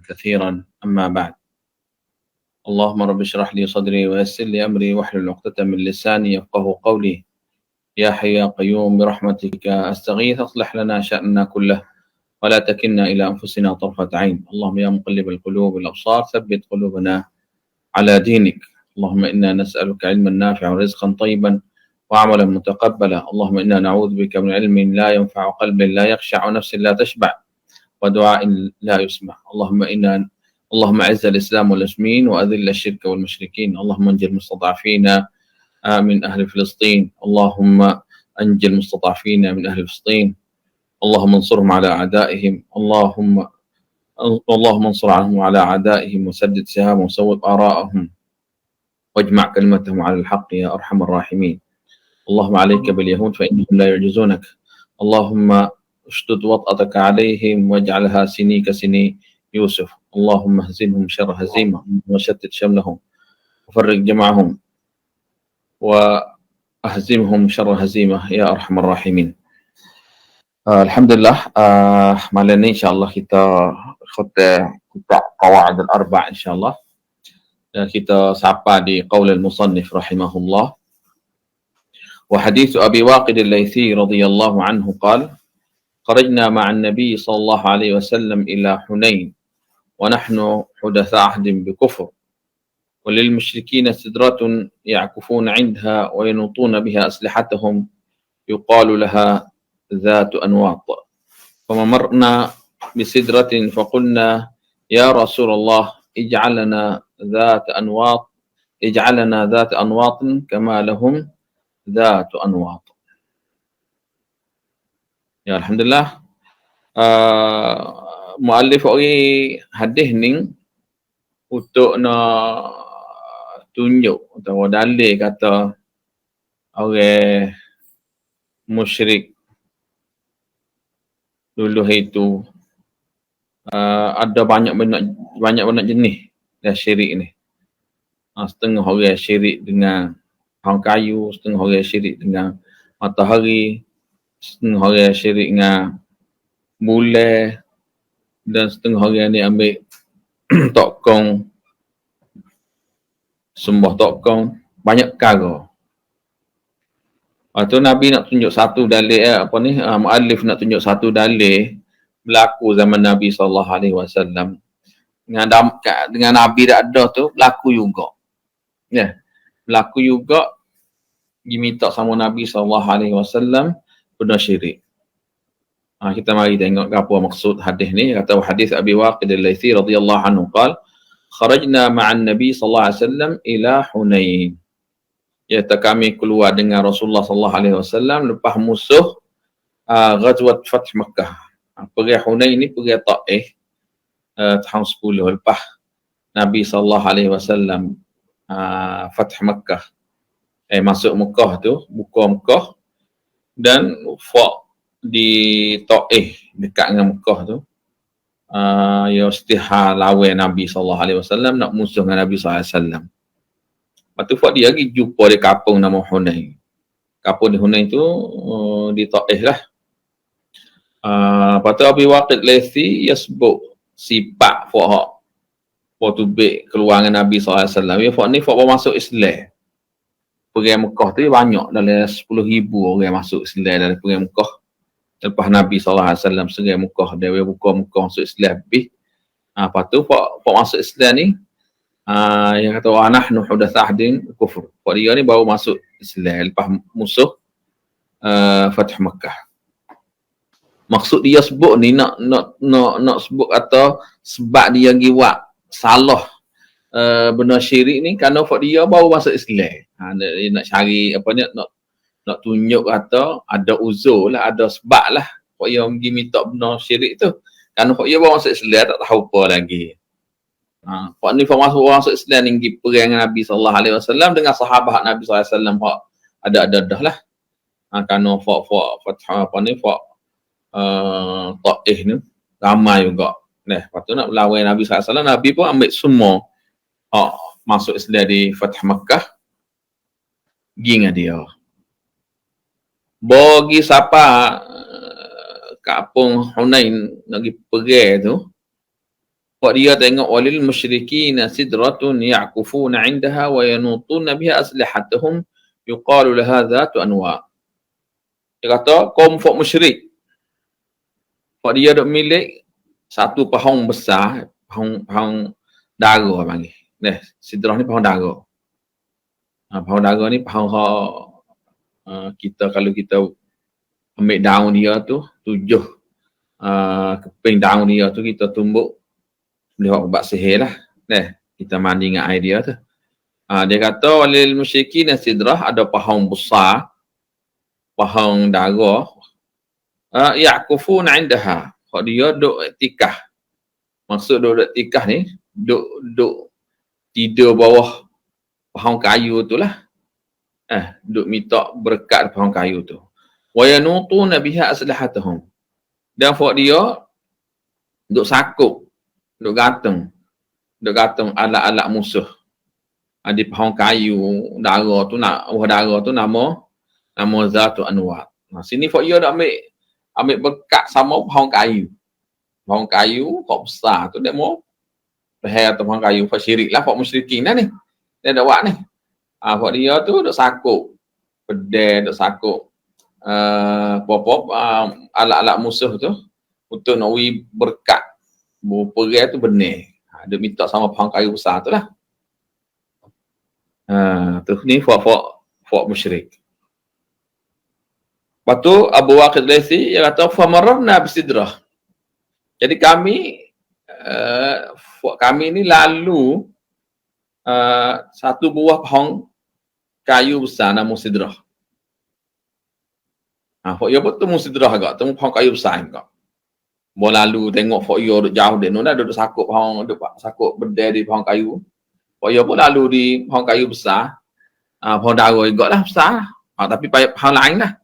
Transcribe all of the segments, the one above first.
كثيرا. أما بعد. اللهم رب اشرح لي صدري ويسر لي أمري واحلل عقدة من لساني يفقه قولي. يا حي يا قيوم برحمتك أستغيث أصلح لنا شأننا كله ولا تكلنا إلى أنفسنا طرفة عين. اللهم يا مقلب القلوب والأبصار ثبت قلوبنا على دينك. اللهم إنا نسألك علما نافعا ورزقا طيبا وعملا متقبلا. اللهم إنا نعوذ بك من علم لا ينفع وقلب لا يخشع ونفس لا تشبع ودعاء لا يسمع. اللهم أعز الإسلام والمسلمين وأذل الشرك والمشركين. اللهم انجِ المستضعفين من أهل فلسطين. اللهم أنجِ المستضعفين من أهل فلسطين. اللهم انصرهم على أعدائهم. اللهم انصر عنهم على أعدائهم وسدد سهامهم وصوب آراءهم واجمع كلمتهم على الحق يا أرحم الراحمين. اللهم عليك باليهود فإنهم لا يعجزونك. اللهم اشدد وطأتك عليهم واجعلها سني كسني يوسف. اللهم اهزمهم شر هزيمة وشتت شملهم وفرق جمعهم وأهزمهم شر هزيمة يا أرحم الراحمين. Alhamdulillah, malam ni insyaAllah kita Qawaid al-Arba' insyaAllah. Dan kita sapa di qaul al-musannif rahimahullah. Wa hadith Abi Waqid al-Laythi radhiyallahu anhu qala خرجنا مع النبي صلى الله عليه وسلم إلى حنين ونحن حدثاء عهد بكفر وللمشركين سدرة يعكفون عندها وينوطون بها أسلحتهم يقال لها ذات أنواط. فمرنا بسدرة فقلنا يا رسول الله اجعلنا ذات أنواط كما لهم ذات أنواط. Ya, Alhamdulillah. Muallif ori hadis ni untuk nak tunjuk atau dalil kata orang musyrik dulu itu ada banyak jenis dah syirik ni. Setengah orang syirik dengan hang kayu, setengah orang syirik dengan matahari, setengah orang syirik dengan bulan, dan setengah orang ni ambil tokong, sembah tokong, banyak perkara. Lepas tu Nabi nak tunjuk satu dalil, muallif nak tunjuk satu dalil berlaku zaman Nabi SAW. Dengan Nabi dah ada tu, berlaku juga. Ya, berlaku juga, diminta sama Nabi SAW benda syirik. Kita mari tengok apa maksud hadis ni. Kata hadis Abi Waqid al-Laythi radhiyallahu anhu qala kharajna ma'an Nabi sallallahu alaihi wasallam ila Hunain. Iaitu kami keluar dengan Rasulullah sallallahu alaihi wasallam lepas musuh ghazwat Fath Makkah. Pergi Hunain ni pergi Taif tahun 10 lepas Nabi sallallahu alaihi wasallam Fath Makkah. Masuk Mekah tu, buka Mekah dan fort di Taif dekat dengan Mekah tu. Ya istihar lawan Nabi sallallahu alaihi wasallam, nak musuh dengan Nabi sallallahu alaihi wasallam. Lepas tu fort dia lagi jumpa di kampung nama Hunain. Kampung di Hunain tu di Taif lah. Lepas tu Abi Waqid Laythi sebut sifat fort tu baik keluar dengan Nabi sallallahu alaihi wasallam. Ya fort ni fort masuk Islam. Pergi Mekah tu banyak, dalam 10,000 orang masuk Islam dari pergi Mekah. Lepas Nabi SAW serai Mekah, dia buka Mekah masuk Islam lebih. Lepas tu Pak masuk Islam ni, yang kata wa nahnu hudatsa ahdin kufur. Pak dia ni baru masuk Islam lepas musuh Fath Makkah. Maksud dia sebut ni nak sebut atau sebab dia giwak salah benda syirik ni kerana Pak dia baru masuk Islam. Dia nak cari apa ni, nak tunjuk kata ada uzur lah, ada sebab lah Pak dia pergi minta benda syirik tu. Kerana Pak dia baru masuk Islam, tak tahu apa lagi. Pak ni masuk Islam ni pergi perang dengan Nabi sallallahu alaihi wasallam dengan sahabat Nabi sallallahu alaihi wasallam. Pak ada dah lah. Kerana Pak Taif ni ramai juga. Lepas tu nak lawan Nabi sallallahu alaihi wasallam, Nabi pun ambil semua masuk Islam di Fath Makkah. Pergi dengan dia. Bagi siapa kampung Hunain nak pergi tu, Pak dia tengok walil musyrikin sidratun ya'kufuna 'indaha wa yanutuna biha aslihatuhum yuqalu laha dhatu anwa. Dia kata kaum fak musyrik. Pak dia dok milik satu pahong besar, pahong dara panggil. Sidrah ni pahong dara. Pahong dara ni pahong kita kalau kita ambil daun dia tu, 7 keping daun dia tu kita tumbuk boleh buat sihir lah. Kita mandi dengan air dia tu. Dia kata walil musyrikin sidrah, ada pahong besar, pahong dara, ya'kufuna 'indaha. Hak dia duk iktikaf. Maksud duk iktikaf ni, duk tidur bawah pahong kayu tu lah. Duk minta berkat pahong kayu tu. Wa yanutuna biha aslihatuhum. Dan hak dia duk sakuk, duk gantung alat-alat musuh. Di pahong kayu dara tu, dara tu nama Zatu Anwar. Sini hak dia dak ambil berkat sama pahong kayu. Pahong kayu kok besar tu dia mau leher tu pahong kayu hak syirik lah, hak musyrikin dah ni. Dia dak buat ni. Hak dia tu duk sakuk pedai, duk sakuk alat-alat musuh tu untuk nak berkat perai tu benar. Dia minta sama pahong kayu besar tu lah. Tu ni fak musyrik. Lepas tu Abu Waqid Laisi dia kata famararna bisidrah. Jadi kami ni lalu satu buah pahong kayu besar nama sidrah. Fak dia pun temu sidrah agak, temu pahong kayu besar agak. Mau lalu tengok fak dia duduk jauh dia nona duduk sakut pahong, duduk sakut berdeh di pahong kayu. Fak dia pun lalu di pahong kayu besar. Pahong dara agak lah besar. Tapi pahong lain lah.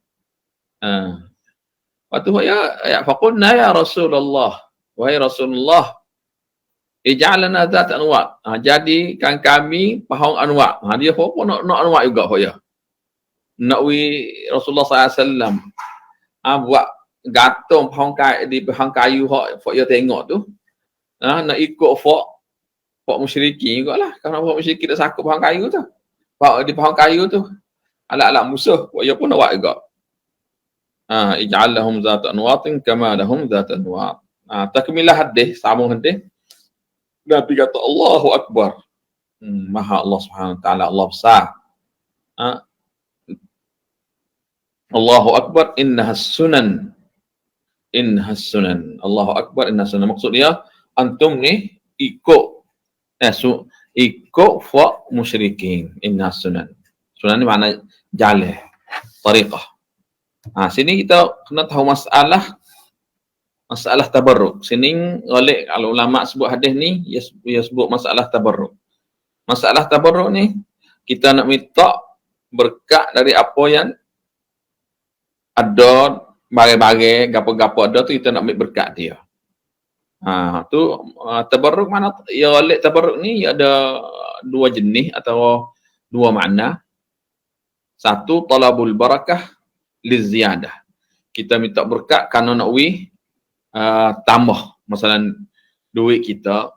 Lepas tu ya faqulna ya Rasulullah, wahai Rasulullah, ij'alna zat anwa. Jadikan kami pahong anwa. Dia pun nak anwa juga ya. Nak Rasulullah SAW buat gantung pahong kayu hak dia tengok tu. Nak ikut fak musyrikin jugaklah. Kerana fak musyrikin dah sakut pahong kayu tu. Di pahong kayu tu alat-alat musuh, dia pun nak buat juga. Ij'al lahum zat anwatin kama lahum zat anwat. Takmilah hadis, sambung hadis. Nabi kata Allahu Akbar. Maha Allah Subhanahu wa taala, Allah besar. Allahu Akbar innahas sunan. Allahu Akbar innahas sunan. Maksud dia antum ni ikut fak musyrikin. Innahas sunan. Sunan ni makna jalan, tariqah. Sini kita kena tahu masalah tabarruk. Sini oleh kalau ulama sebut hadis ni, dia sebut masalah tabarruk. Masalah tabarruk ni kita nak minta berkat dari apa yang ada, bagai-bagai gapo-gapo ada tu kita nak ambil berkat dia. Tabarruk mana ya oleh tabarruk ni ada dua jenis atau dua makna. Satu talabul barakah liziyadah. Kita minta berkat kerana nak tambah. Masalah duit kita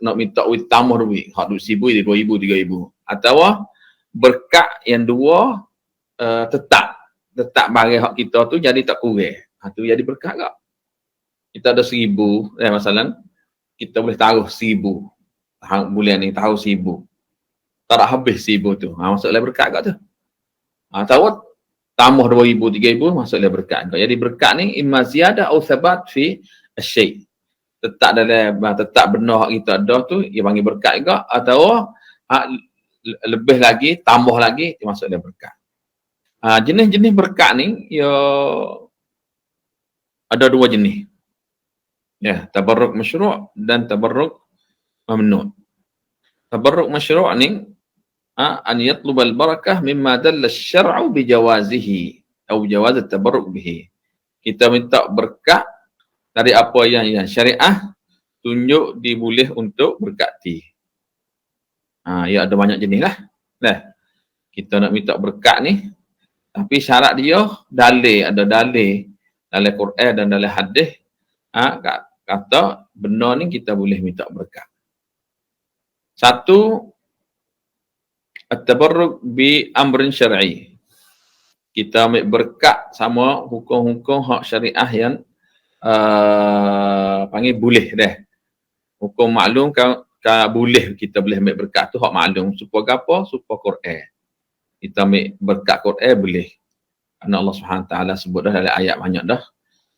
nak minta tambah duit. Hak duit 1,000, 2,000, 3,000. Atau berkat yang dua tetap bagi hak kita tu jadi tak kurang. Tu jadi berkat tak? Kita ada 1,000, masalah kita boleh taruh 1,000. Bulan ni taruh 1,000. Tak habis 1,000 tu. Maksudnya berkat tak tu? Atau tambah 2,000, 3,000 maksudnya berkat. Jadi berkat ni imma ziyadah atau thabat fi asy-syai'. Tetap benar kita ada tu dia panggil berkat juga, atau lebih lagi, tambah lagi dia maksudnya berkat. Jenis-jenis berkat ni ya ada dua jenis. Ya, tabarruk masyru' dan tabarruk mamnu'. Tabarruk masyru' ni an yatlubal barakah mimma dalla asy-syar'u bi jawazihi atau jawaz at-tabarruk bihi. Kita minta berkat dari apa yang syariah tunjuk diboleh untuk berkati. Ya ada banyak jenis lah. Kita nak minta berkat ni, tapi syarat dia dalil, ada dalil dalam Quran dan dalam hadis kata benda ni kita boleh minta berkat. Satu, at-tabarruk bi amrin syar'i. Kita ambil berkat sama hukum-hukum hak syariah yang panggil boleh dah. Hukum maklum kan boleh kita boleh ambil berkat tu hak maklum. Supaya apa? Supaya Quran. Kita ambil berkat Quran boleh. Kerana Allah Subhanahu Taala sebut dah dalam ayat banyak dah.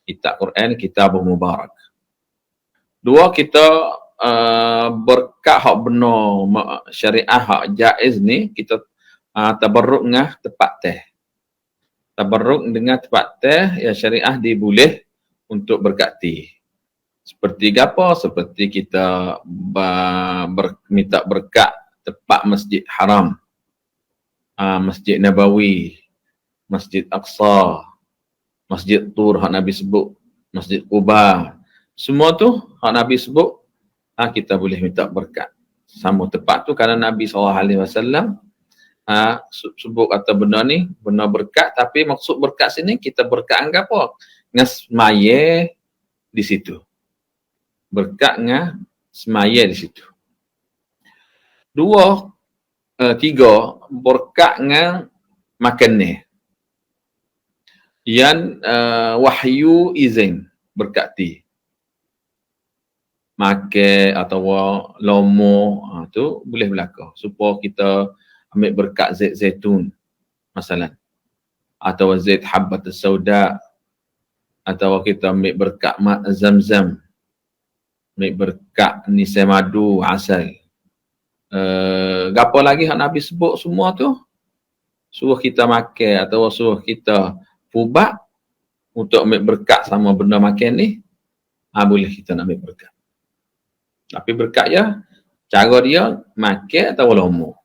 Kitab Quran, kitabun mubarak. Dua, kita berkat hak benar syariah hak jaiz ni kita tabarruk dengan tempat teh. Tabarruk dengan tempat teh yang syariah diboleh untuk berkati. Seperti apa? Seperti kita minta berkat tempat Masjid Haram, Masjid Nabawi, Masjid Aqsa, Masjid Tur hak Nabi sebut, Masjid Quba. Semua tu hak Nabi sebut, kita boleh minta berkat. Sama tempat tu kerana Nabi SAW sebut kata benda ni, benda berkat, tapi maksud berkat sini kita berkat dengan apa? Dengan semaya di situ. Berkat dengan semaya di situ. Dua, tiga, berkat dengan makan ni. Yang wahyu izin berkati. Makan atau lomo tu boleh berlaku supaya kita ambil berkat zait zaitun masalah, atau zait habbat sauda, atau kita ambil berkat mak zam-zam, ambil berkat nisai madu, asal. Gapo lagi hak Nabi sebut semua tu suruh kita makan atau suruh kita fubat untuk ambil berkat sama benda makan ni, boleh kita nak ambil berkat. Tapi berkat ya, cara dia makan atau lomo.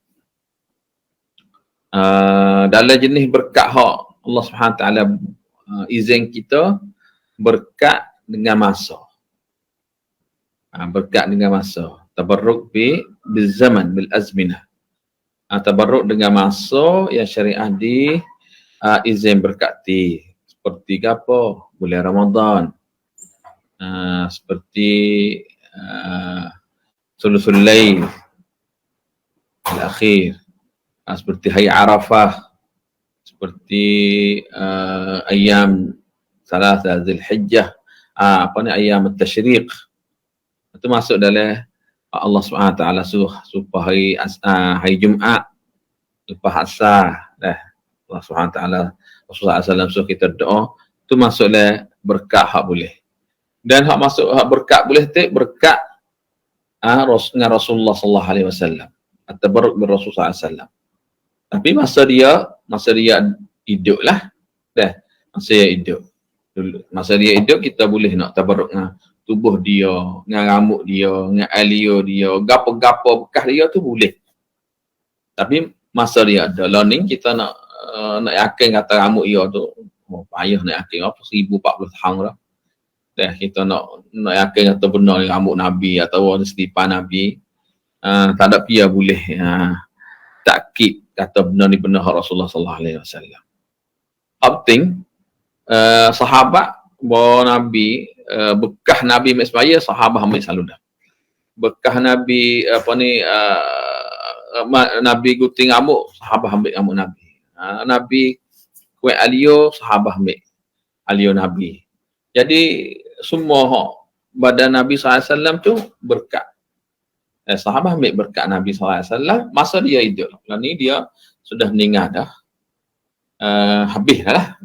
Dalam jenis berkat hak Allah Subhanahu Taala izin kita berkat dengan masa. Berkat dengan masa. Tabarruk bil zaman, bil azminah. Tabarruk dengan masa yang syariah di izin berkati. Seperti apa? Bulan Ramadan. Seperti Thuluthul Lail al-akhir. Seperti Hari Arafah, seperti ayam Salasah Zulhijjah, ayam Tashriq. Itu masuk dalam Allah Subhanahu Taala suruh supaya hari Jumaat lepas asar dah. Allah Subhanahu Taala Rasulullah SAW suruh kita doa, tu masuklah berkat hak boleh. Dan hak masuk hak berkat boleh tu berkat dengan Rasulullah sallallahu alaihi wasallam. At-tabarruk bil Rasul sallallahu alaihi wasallam. Tapi masa dia hidup lah. Dah, masa dia hidup. Masa dia hidup kita boleh nak tabarruk dengan tubuh dia, dengan rambut dia, dengan alio dia, gapo-gapo bekas dia tu boleh. Tapi masa dia ada learning kita nak yakin kata rambut dia tu payah nak yakin apa 1040 tahun dah. Dah kita nak yakin kata benar ni rambut Nabi atau setipan Nabi. Tak ada pia boleh takkid kata benar ni benar Rasulullah sallallahu alaihi wasallam. Penting sahabat bawa Nabi bekas Nabi mesbaya sahabat ambil selalu dah. Bekas Nabi Nabi gunting rambut sahabat ambil rambut Nabi. Nabi kuat alio sahabat ambil alio Nabi. Jadi semua badan Nabi SAW tu berkat. Sahabat ambil berkat Nabi SAW masa dia hidup. Lalu ni dia sudah meninggal dah. Habis lah.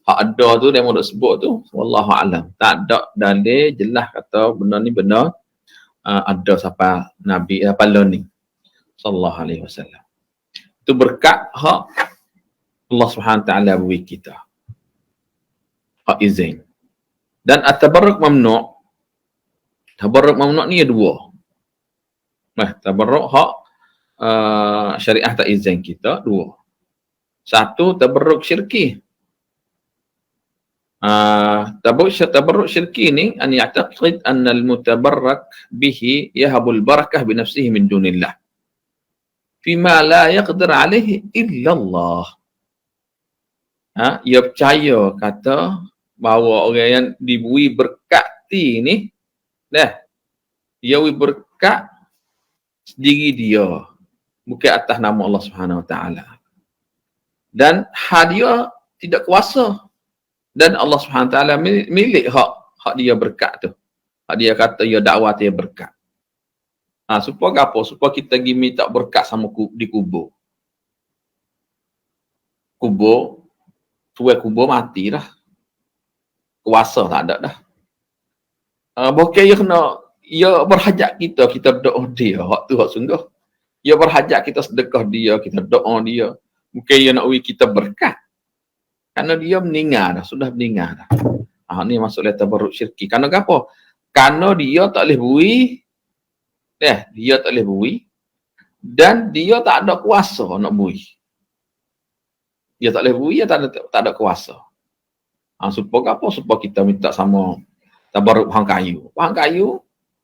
Hak ada tu dia mahu sebut tu wallahu alam. Tak ada dalil jelas kata benda ni benar ada siapa Nabi apa ni sallallahu alaihi wasallam. Itu berkat hak Allah Subhanahu Taala beri kita. Hak izin. Dan at-tabarruk mamnu'. Tabarruk mamnu' ni ada dua. Tabarruk hak syariah tak izin kita dua. Satu tabarruk syirki. Tabarruk syirki ni an ya'taqid anna al-mutabarrak bihi yahabul barakah bi nafsihi min dunillah. Fima la yaqdir alaihi illa Allah. Ia percaya kata bahawa orang yang diberi berkat mati ni dah dia wi berkat sendiri dia, bukan atas nama Allah Subhanahu Wa Taala. Dan dia tidak kuasa, dan Allah Subhanahu Wa Taala milik hak dia berkat tu. Hak dia kata dia dakwah dia berkat. Supaya apa? Supaya kita pergi minta berkat sama di kubur. Kubur, tuai kubur mati dah. Kuasa tak ada dah. Bukan ia kena, ia berhajat kita berdoa dia, hak tu hak sungguh. Ia berhajat kita sedekah dia, kita doa dia. Mungkin ia nak beri kita berkat. Kerana dia meninggal dah, sudah meninggal dah. Ni masuklah tabarruk syirki. Kerana apa? Kerana dia tak boleh beri, dia tak boleh beri, dan dia tak ada kuasa nak beri. Dia tak boleh beri, dia tak ada kuasa. Supaya apa? Supaya kita minta sama tabarruk hang kayu. Hang kayu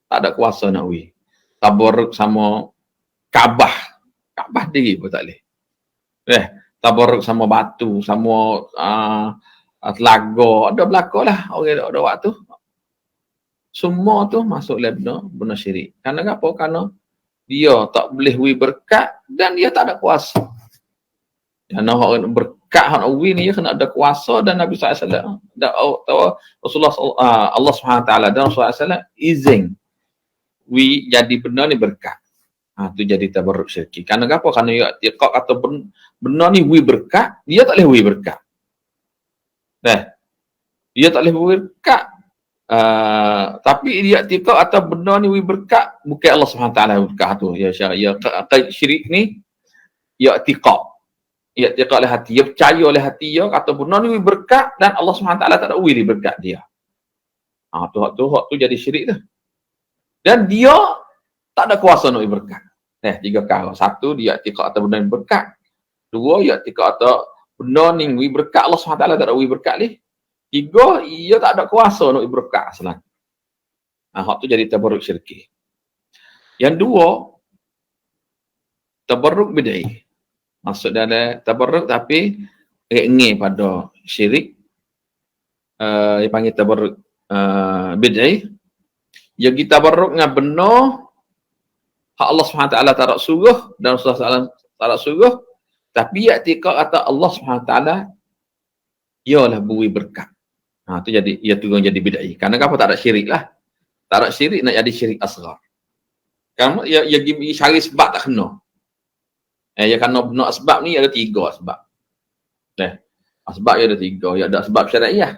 tak ada kuasa nak beri. Tabarruk sama Kaabah. Kaabah diri pun tak boleh. Tabarruk sama batu, sama telaga, ada belaka lah orang ada waktu. Semua tu masuk dalam benda syirik. Kerana apa? Kerana dia tak boleh beri berkat dan dia tak ada kuasa. Kerana orang berkat hak nak beri ni dia kena ada kuasa, dan Nabi SAW Rasulullah Allah SWT dan Rasulullah SAW izin wi jadi benda ni berkat. Tu jadi tabarruk syirki. Kerana apa? Kerana dia i'tiqad kata benda ni wi berkat, dia tak boleh wi berkat. Dia tak boleh wi berkat. Tapi dia i'tiqad atau benda ni wi berkat, bukan Allah SWT berkat tu. Ya syirik ni ya i'tiqad. Ya i'tiqad oleh hati, dia percaya oleh hati dia kata benda ni wi berkat, dan Allah SWT tak ada wi berkat dia. Tu jadi syirik tu. Dan dia tak ada kuasa nak berkat. 3 perkara. 1, dia i'tiqad atau benda ni berkat. 2, dia i'tiqad atau benda ni wi berkat, Allah SWT tak ada wi berkat ni. 3, ia tak ada kuasa nak berkat aslan. Hak tu jadi tabarruk syirki. Yang 2, tabarruk bid'ah. Maksud dalam tabarruk tapi ingin pada syirik. Dia panggil tabarruk bid'ah. Yang kita tabarruk dengan benar hak Allah SWT tak ada suruh dan Rasulullah SAW tak ada suruh, tapi i'tiqad kata Allah SWT ialah beri berkat. Tu jadi ia turun jadi bid'ah. Kerana apa? Tak ada syirik lah. Tak ada syirik, nak jadi syirik asghar. Kerana ia cari sebab tak kena. Ya kerana benar sebab ni ada 3 sebab. Sebab dia ada 3. Ya ada sebab syariah.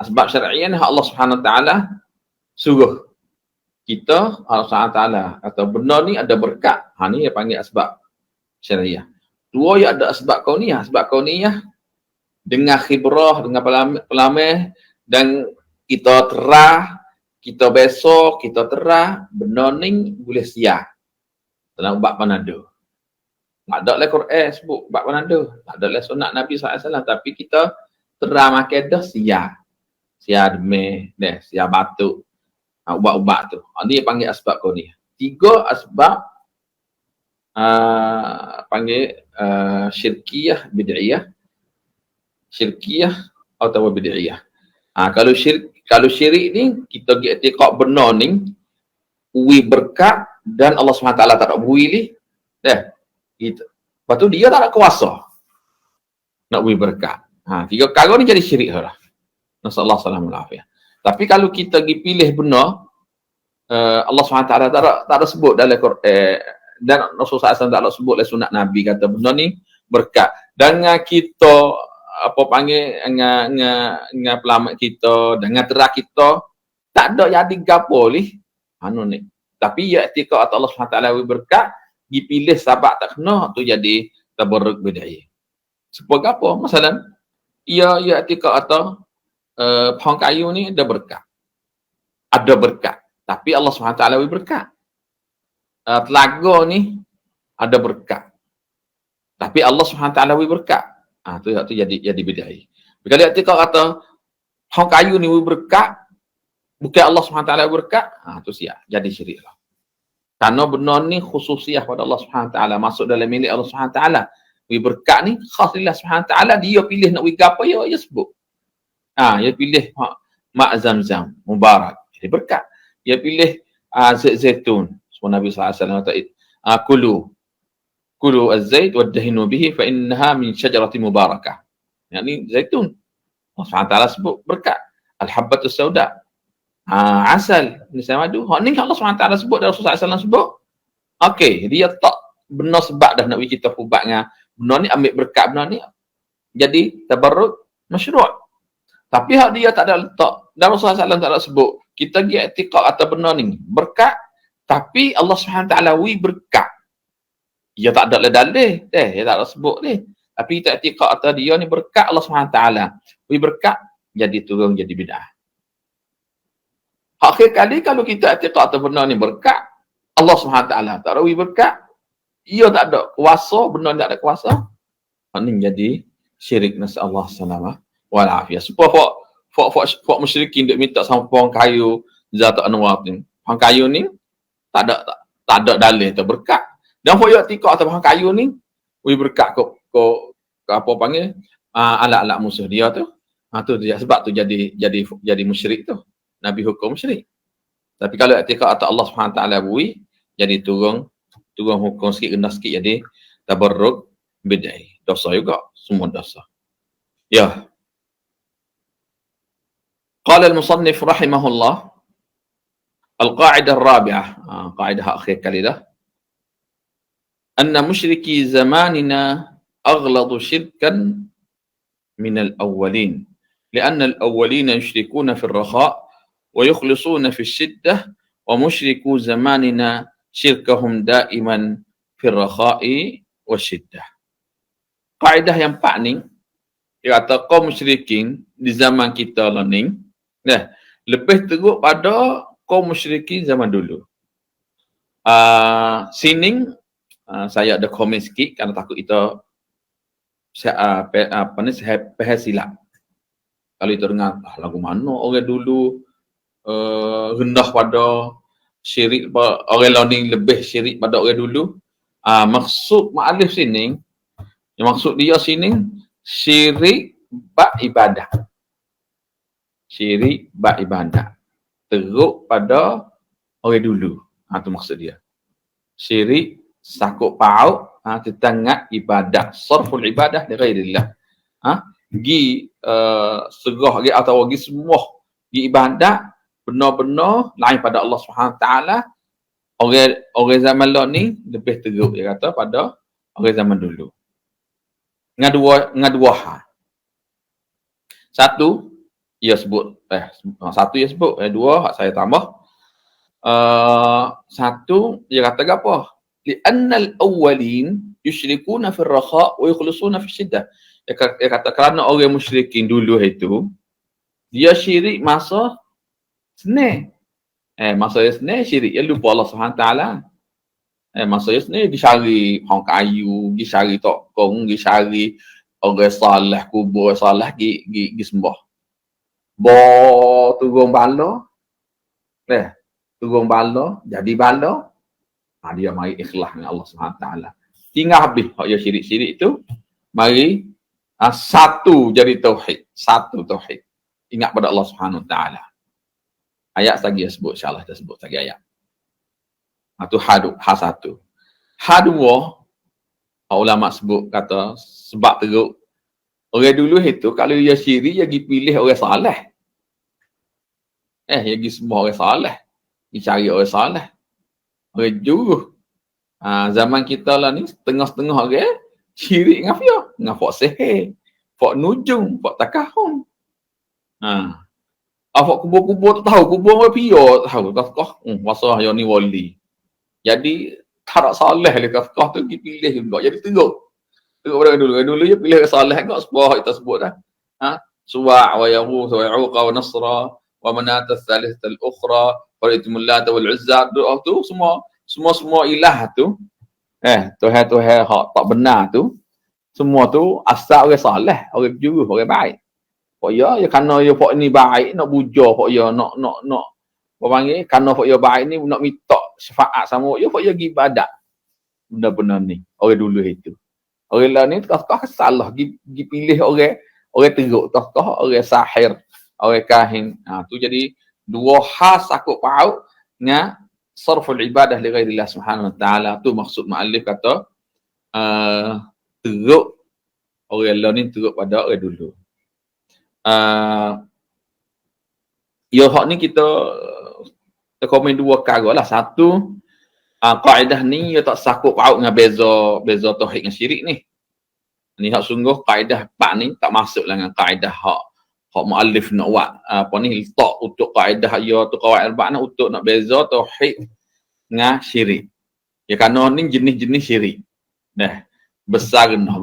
Sebab syariah ni Allah Subhanahu Wa Taala suruh kita, Allah SWT atau benda ni ada berkat. Ni dia panggil asbab syariah. 2, ya ada asbab kauniyah. Asbab kauniyah dengan khibrah, dengan pelamih, dan kita terah, kita besok, kita terah, benda ni boleh siap. Dalam bab panado. Tak ada lah Quran sebut bab panado. Tak ada lah sunat Nabi SAW. Tapi kita terah makan dah siap. Siap demeh, siap batuk. Ubat-ubat tu. Ini panggil asbab kauniyah. 3 asbab panggil syirkiyah, bid'iyah. Syirkiyah atau bid'iyah. Kalau syirik ni kita i'tiqad benar ni wi berkat dan Allah SWT tak ada beri ni. Gitu. Lepas tu dia tak ada kuasa nak wi berkat. 3 perkara ni jadi syirik dah. Nasallahu alaihi wasallam. Tapi kalau kita pergi pilih benar, Allah SWT tak ada sebut dalam Quran, dan Rasulullah SAW tak ada sebut dalam sunat Nabi kata benda ni berkat. Dan kita apa panggil dengan pelamat kita, dengan terah kita, tak ada jadi gapo ni. Ni. Tapi ya i'tiqad Allah SWT berkat, dipilih sahabat tak kena, tu jadi tabarruk bid'ah. Sebab apa? Masalah ia i'tiqad atau pohon kayu ni ada berkat. Ada berkat. Tapi Allah SWT beri berkat. Telaga ni ada berkat. Tapi Allah SWT beri berkat. Tu jadi bid'ah. Kalau i'tiqad kata pohon kayu ni beri berkat, bukan Allah SWT beri berkat, tu siap. Jadi syirik lah. Kerana benar ni khususiah pada Allah SWT. Masuk dalam milik Allah SWT. Beri berkat ni khas Allah SWT. Dia pilih nak beri apa, ya sebut. Dia pilih mak Zamzam mubarak. Jadi berkat. Dia pilih zaitun. Semua Nabi SAW kata, kulu az-zait wadahinu bihi fa innaha min syajaratin mubarakah. Yang ni zaitun. Allah SWT sebut berkat. Al-habbatus sauda. Asal. Ini saya madu. Ni Allah SWT sebut dan Rasulullah SAW sebut. Okey, dia tak benar sebab dah nak bagi kita ubat dengan benar ni, ambil berkat benar ni. Jadi tabarruk masyru'. Tapi hak dia tak ada letak. Dan Rasulullah SAW tak ada sebut. Kita pergi i'tiqad atas benar ni. Berkat. Tapi Allah SWT wi berkat. Dia tak ada dalih. Dia tak ada sebut ni. Tapi kita i'tiqad atas dia ni berkat Allah SWT. Wi berkat. Jadi turun jadi bid'ah. Akhir kali kalau kita i'tiqad atas benar ni berkat. Allah SWT tak ada wi berkat. Ia tak ada kuasa. Benar tak ada kuasa. Ini jadi syirik. Nasa Allah salamah. Walafiyah. Supaya fok musyrikin duk minta sama pohon kayu zat anwar ni. Pohon kayu ni tak ada dalih tu berkat. Dan fok yo tikak atas pohon kayu ni, wi berkat ko apa panggil alat-alat musuh dia tu. Tu dia sebab tu jadi musyrik tu. Nabi hukum musyrik. Tapi kalau tikak atas Allah SWT wi jadi turun hukum sikit, rendah sikit, jadi tabarruk bid'ah. Dosa juga, semua dosa. Ya. قال المصنف رحمه الله القاعدة الرابعة قاعدة أخير كاليدة أن مشركي زماننا أغلظ شركا من الأولين لأن الأولين يشركون في الرخاء ويخلصون في الشدة ومشركو زماننا شركهم دائما في الرخاء والشدة. قاعدة yang paling dia kata kaum musyrikin di zaman kita lah ni, lebih teruk pada kaum musyrikin zaman dulu. Sini saya ada komen sikit kerana takut kita saya silap. Kalau kita dengar lagu mana orang dulu rendah pada syirik, orang lain lebih syirik pada orang dulu. Maksud mu'alif sini, maksud dia sini syirik bab ibadah. Syirik bab ibadah. Teruk pada orang dulu. Itu maksud dia. Syirik sakut paut tentang ibadah. Sarful ibadah li ghairillah. Gi serah gi atau gi semua gi ibadah benar-benar lain pada Allah SWT. Orang zaman lah ni lebih teruk dia kata pada orang zaman dulu. Dua hal. Satu ia sebut dua hak saya tambah. Satu dia kata apa? Li'annal awwalin yusyrikuna fil rakha wa yukhlisuna fil shiddah. Dia kata kerana orang musyrikin dulu itu dia syirik masa senang. Masa senang syirik dia lupa Allah SWT. Masa ni dicari pohon kayu, dicari tokong, dicari orang salah, kubur salah, gi sembah. Turun bala. Turun bala, jadi bala. Dia mari ikhlas dengan Allah SWT. Tinggal habis hak dia syirik-syirik tu, mari satu jadi tauhid, satu tauhid. Ingat pada Allah SWT. Ayat lagi sebut, insya-Allah kita sebut lagi ayat. Itu satu. Dua, ulama sebut kata sebab teruk. Orang dulu itu kalau dia syirik dia pergi pilih orang saleh. Dia pergi sembah orang saleh. Dia cari orang saleh. Orang juru. Zaman kita lah ni setengah-setengah orang syirik dengan dia. Dengan fak sihir, fak nujum, fak takahun. Fak kubur-kubur tak tahu. Kubur orang pia tak tahu. Kau masa yang ni wali. Jadi tak nak saleh dia kafkah tu pergi pilih juga. Jadi teruk. Teruk pada dulu. Dulu dia pilih saleh juga sebab kita sebut dah. Suwa' wa yaghus wa ya'uqa wa nasra wa manat ats-tsalitsah al-ukhra wa itmullat wal 'uzza. Doa tu semua ilah tu Tuhan hak tak benar tu semua tu asal orang saleh, orang jujur, orang baik. Pok ya kerana ya pok ni baik nak buja, pok ya nak apa panggil kerana pok ya baik ni nak minta syafaat sama ya pok ya pergi ibadat. Benar-benar ni orang dulu itu. Orang lain ni kau salah pergi pilih orang teruk, orang sahir, orang kahin. Tu jadi dua hal sakut paut dengan sarful ibadah li ghairillah subhanahu wa ta'ala. Tu maksud muallif kata teruk orang lain ni teruk pada orang dulu. Ya hak ni kita komen dua perkara lah. Satu, kaedah ni ia tak sakut paut dengan beza tauhid dengan syirik ni. Ni hak sungguh kaedah pak ni tak masuk lah dengan kaedah hak muallif nak buat apa ni letak untuk kaedah ia tu kawaid arba'ah untuk nak beza tauhid dengan syirik. Ya kerana ni jenis-jenis syirik. Dah besar genah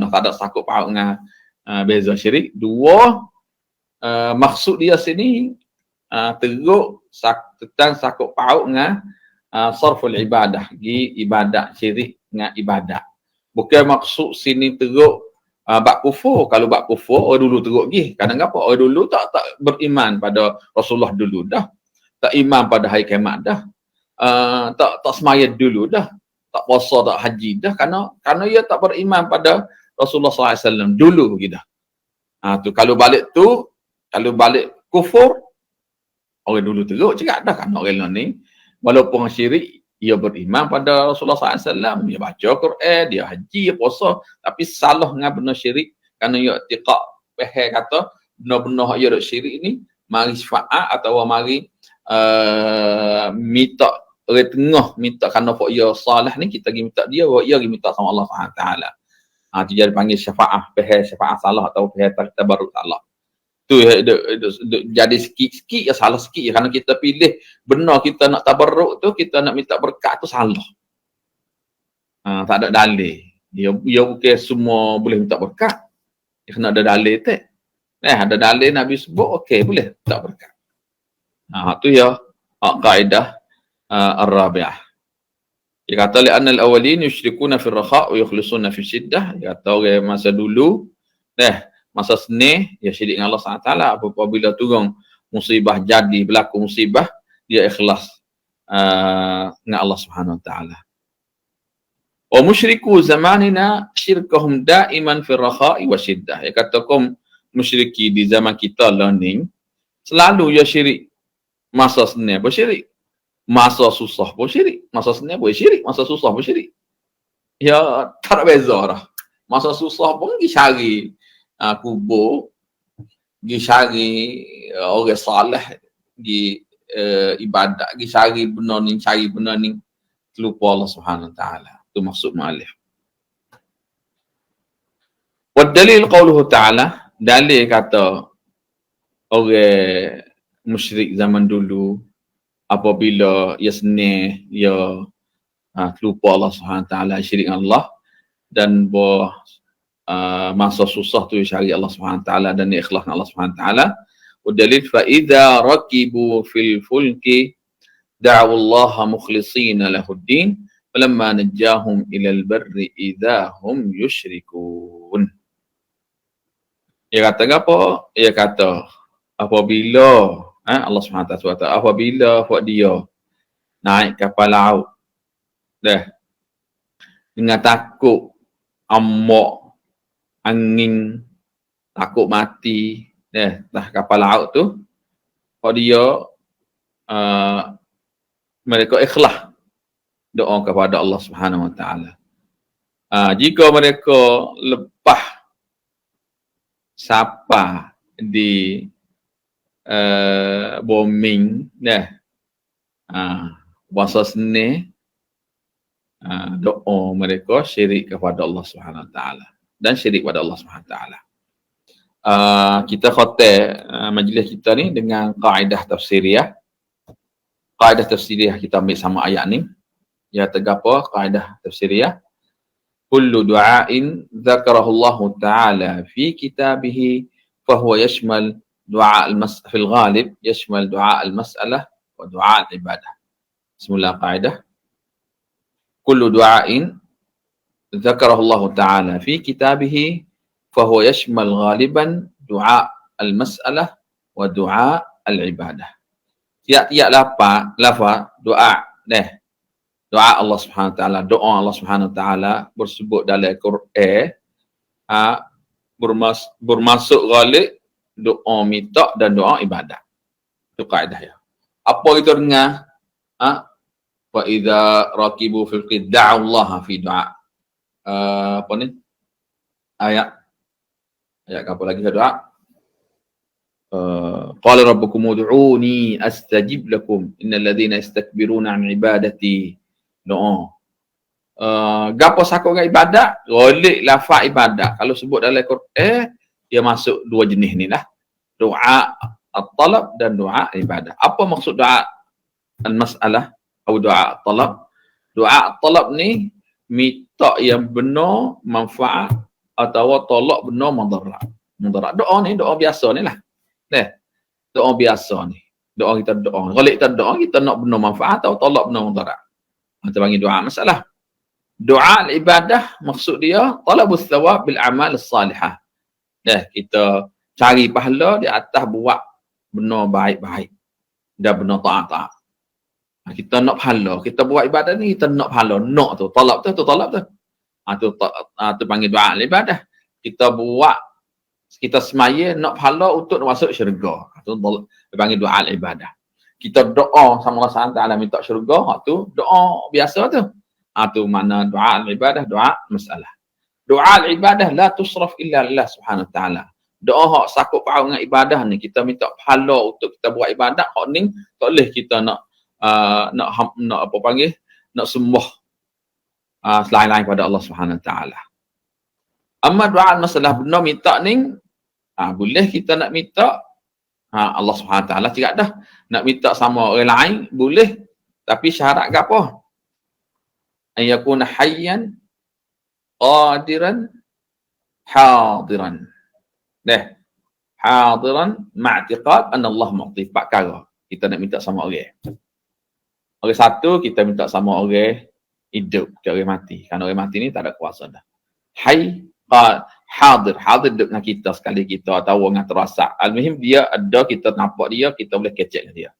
tak ada sakut paut dengan beza syirik. Dua, maksud dia sini teruk tentang sakut paut dengan sarful ibadah, ibadat syirik dengan ibadat. Bukan maksud sini teruk bab kufur. Kalau bab kufur orang dulu teruk gih. Kadang apa orang dulu tak beriman pada Rasulullah dulu dah. Tak iman pada hari kiamat dah. Tak semaya dulu dah. Tak puasa, tak haji dah kerana ia tak beriman pada Rasulullah SAW dulu gitu. Tu kalau balik kufur orang dulu teruk juga dah kan orang ni walaupun syirik ia beriman pada Rasulullah SAW, dia baca Quran, dia haji, dia puasa, tapi salah dengan benda syirik kerana ia i'tiqad faham kata benar-benar ia dak syirik ni mari syafaat atau mari minta orang tengah minta kerana pak ia salah ni kita pergi minta dia, ia pergi minta sama Allah Subhanahu taala. Tu jadi panggil syafaat, faham syafaat salah atau faham tabarruk salah. Tu jadi sikit-sikit ya salah sikit ya kerana kita pilih benar kita nak tabarruk tu, kita nak minta berkat tu salah. Tak ada dalil. Dia bukan semua boleh minta berkat. Dia kena ada dalil tak. Ada dalil Nabi sebut okey boleh minta berkat. Tu ya kaedah ar-rabi'ah. Dia kata li'anna al-awwalin yusyrikuna fi ar-rakha' wa yukhlisuna fi syiddah. Dia kata orang masa dulu masa senih ya syirik dengan Allah SWT. Apabila turun musibah berlaku musibah dia ikhlas dengan Allah Subhanahu Wa Taala. Wa musyriku zamanina syirkahum daiman fi rakha'i wa syiddah. Ya kata kaum musyriki di zaman kita learning selalu ya syirik. Masa senih bersyirik, masa susah bersyirik, masa senih bersyirik, masa susah bersyirik. Ya tak beza dah. Masa susah pun pergi cari kubur, pergi cari orang saleh, pergi ibadat, pergi cari benda ni terlupa Allah Subhanahu Wa Taala. Itu maksud muallif. Wa dalil qauluhu ta'ala, dalil kata orang musyrik zaman dulu apabila ia senih ia terlupa Allah Subhanahu Wa Taala, syirik dengan Allah dan masa susah tu cari Allah Subhanahu Wa Taala dan ikhlas dengan Allah Subhanahu Wa Taala. Dalil fa idza rakibu fil fulki da'u Allah mukhlishina lahud-din falamma najjahum ila al-barri idza hum yusyrikun. Ia kata apa? Ia kata apabila Allah Subhanahu Wa Taala apabila buat dia naik kapal laut dengan takut amok angin takut mati kapal laut tu kalau dia mereka ikhlas doa kepada Allah Subhanahu Wa Taala. Jika mereka lepas sapa di bombing bahasa seni doa mereka syirik kepada Allah Subhanahu Wa Taala dan syirik kepada Allah Subhanahu Wa Taala. Kita khatam majlis kita ni dengan kaedah tafsiriyah. Kaedah tafsiriyah kita ambil sama ayat ni. Ya tergapa kaedah tafsiriyah. Kullu du'ain dzakarahu Allah Ta'ala fi kitabih fa huwa yashmal du'a fil ghalib yashmal du'a al-mas'alah wa du'a al-ibadah. Bismillah kaedah. Kullu du'ain dzakarahu Allah Ta'ala fi kitabih فهو يشمل غالبا دعاء المسألة ودعاء العبادة. Tiap-tiap lafaz doa doa Allah Subhanahu Wa Taala, doa Allah Subhanahu Wa Taala bersebut dalam Quran bermasuk ghalib doa minta dan doa ibadat. Itu kaedah ya. Apa kita dengar? Wa idza raqibu fil qid da'allaha fi du'a. Apa ni? Ayat apa lagi doa? Qala rabbukum ud'uni astajib lakum innal ladzina yastakbiruna an ibadati. Doa. Gapo sakut dengan ibadat? Golek lafaz ibadat. Kalau sebut dalam Quran, dia masuk dua jenis ni lah. Doa at-talab dan doa ibadah. Apa maksud doa al-mas'alah atau doa at-talab? Doa at-talab ni minta yang benar manfaat atau tolak benar mudarat. Mudarat. Doa ni doa biasa ni lah. Doa biasa ni. Doa kita doa. Kalau kita doa, kita nak benar manfaat atau tolak benar mudarat. Kita panggil doa masalah. Doa ibadah maksud dia talabus thawab bil amal salihah. Kita cari pahala di atas buat benar baik-baik dan benar taat-taat. Kita nak pahala, kita buat ibadah ni kita nak pahala, nak tu talab tu talab tu. Tu panggil doa ibadah. Kita buat, kita semaya nak pahala untuk masuk syurga. Tu panggil doa ibadah. Kita doa sama Allah SWT minta syurga, tu doa biasa tu. Tu makna doa ibadah, doa masalah. Doa ibadah la tusraf illa lillah subhanahu wa ta'ala. Doa hak sakut faham dengan ibadah ni, kita minta pahala untuk kita buat ibadat, hak ni tak boleh kita nak apa panggil, nak sembah selain-lain pada Allah Subhanahu wa taala. Amma doa masalah benar minta ni, boleh kita nak minta Allah Subhanahu wa taala tidak dah. Nak minta sama orang lain boleh, tapi syarat ke apa? Ayakuna hayyan qadiran hadiran. Hadiran ma'tiqad anna Allah mu'ti. 4 perkara kita nak minta sama orang. Orang satu kita minta sama orang hidup, ke orang mati. Kerana orang mati ni tak ada kuasa dah. Hadir duduk dengan kita sekali kita atau dengan terasa. Al-muhim dia ada, kita nampak dia, kita boleh kecek dengan dia.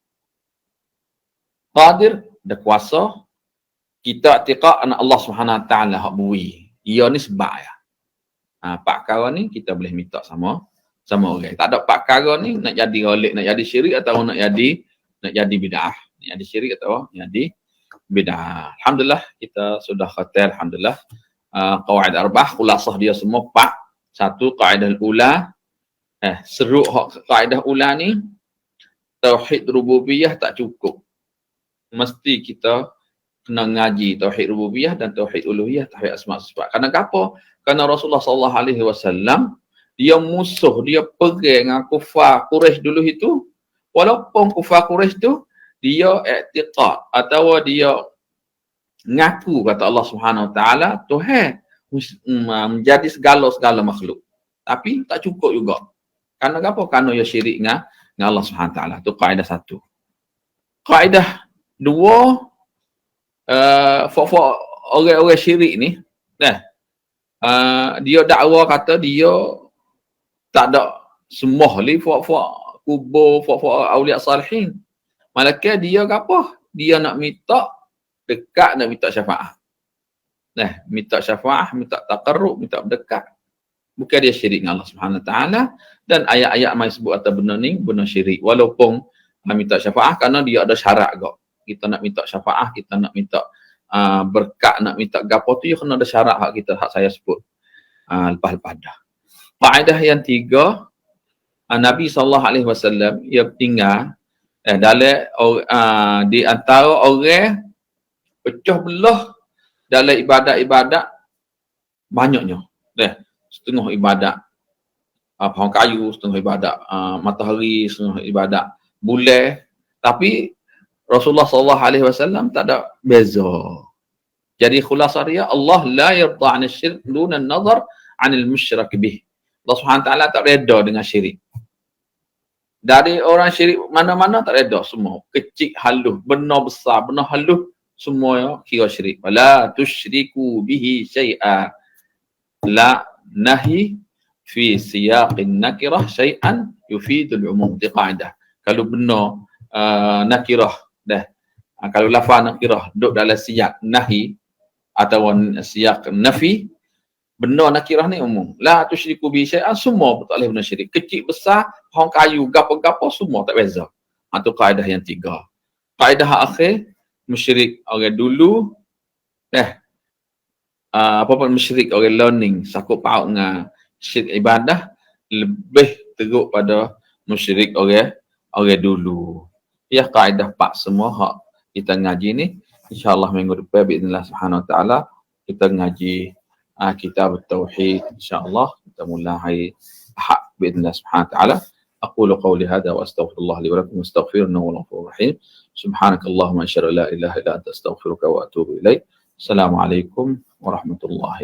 Qadir, ada kuasa. Kita i'tiqad anna Allah Subhanahu wa taala hak bui. Ia ni sebab ya. 4 perkara ni kita boleh minta sama orang. Tak ada 4 perkara ni nak jadi golek, nak jadi syirik atau nak jadi bid'ah. Nak jadi syirik atau nak jadi bid'ah. Alhamdulillah kita sudah khatam alhamdulillah. Qawaid arba'ah khulasah dia semua 4. Satu kaedah ula. Seru hak kaedah ula ni, tauhid rububiyah tak cukup. Mesti kita kena ngaji tauhid rububiyah dan tauhid uluhiyah, tauhid asma' sifat. Kerana apa? Kerana Rasulullah sallallahu alaihi wasallam dia musuh, dia perang dengan kufar Quraisy dulu itu. Walaupun kufar Quraisy tu dia i'tiqad atau dia ngaku kata Allah Subhanahu wa taala Tuhan menjadi segala makhluk. Tapi tak cukup juga. Kerana apa? Kerana dia syirik dengan Allah Subhanahu wa taala. Tu kaedah satu. Kaedah dua, orang-orang syirik ni, dia dakwa kata dia tak ada sembah li kubur, aulia salihin. Malaikat dia apa? Dia nak minta dekat, nak minta syafaat. Minta syafaat, minta taqarrub, minta berdekat. Bukan dia syirik dengan Allah Subhanahu wa taala, dan ayat-ayat mai sebut atas benda ni benar syirik. Walaupun nak minta syafaat kerana dia ada syarat juga. Kita nak minta syafaat, kita nak minta berkat, nak minta gapo tu, kena ada syarat hak saya sebut lepas-lepas dah. Kaedah yang 3, Nabi SAW ia tinggal dalam di antara orang pecah belah dalam ibadat-ibadat banyaknya. Setengah ibadat pohon kayu, setengah ibadat matahari, setengah ibadat bulan. Tapi Rasulullah SAW tak ada beza. Jadi khulasah dia, Allah la yarda 'anil syirk duna an-nazar 'anil musyrik bih. Allah Subhanahu taala tak reda dengan syirik. Dari orang syirik mana-mana tak reda semua. Kecil halus, benar besar, benar halus, semua kira syirik. Wala tusyriku bihi syai'a. La nahi fi siyaqin nakirah syai'an yufidul umum. Itu kaedah. Kalau benar nakirah kalau lafaz nakirah duduk dalam siyak nahi atau siyak nafi, benar nakirah ni umum. La tusyriku bi syai'an, semua tak boleh benar syirik. Kecil besar, pohon kayu, gapo-gapo semua tak beza. Itu kaedah yang 3. kaedah akhir, musyrik orang dulu, apa pun musyrik orang learning, sakut paut dengan syirik ibadah, lebih teruk pada musyrik orang dulu. Ya kaedah pak semua hak kita ngaji ni, insya-Allah minggu depan biidznillah subhanahu wa taala kita ngaji kitab tauhid insya-Allah kita mula hari Ahad biidznillah subhanahu wa taala. أقول قولي هذا وأستغفر الله لي ولكم واستغفروه إنه هو الغفور الرحيم. سبحانك اللهم أشهد أن لا إله إلا أنت أستغفرك وأتوب إليك. السلام عليكم ورحمة الله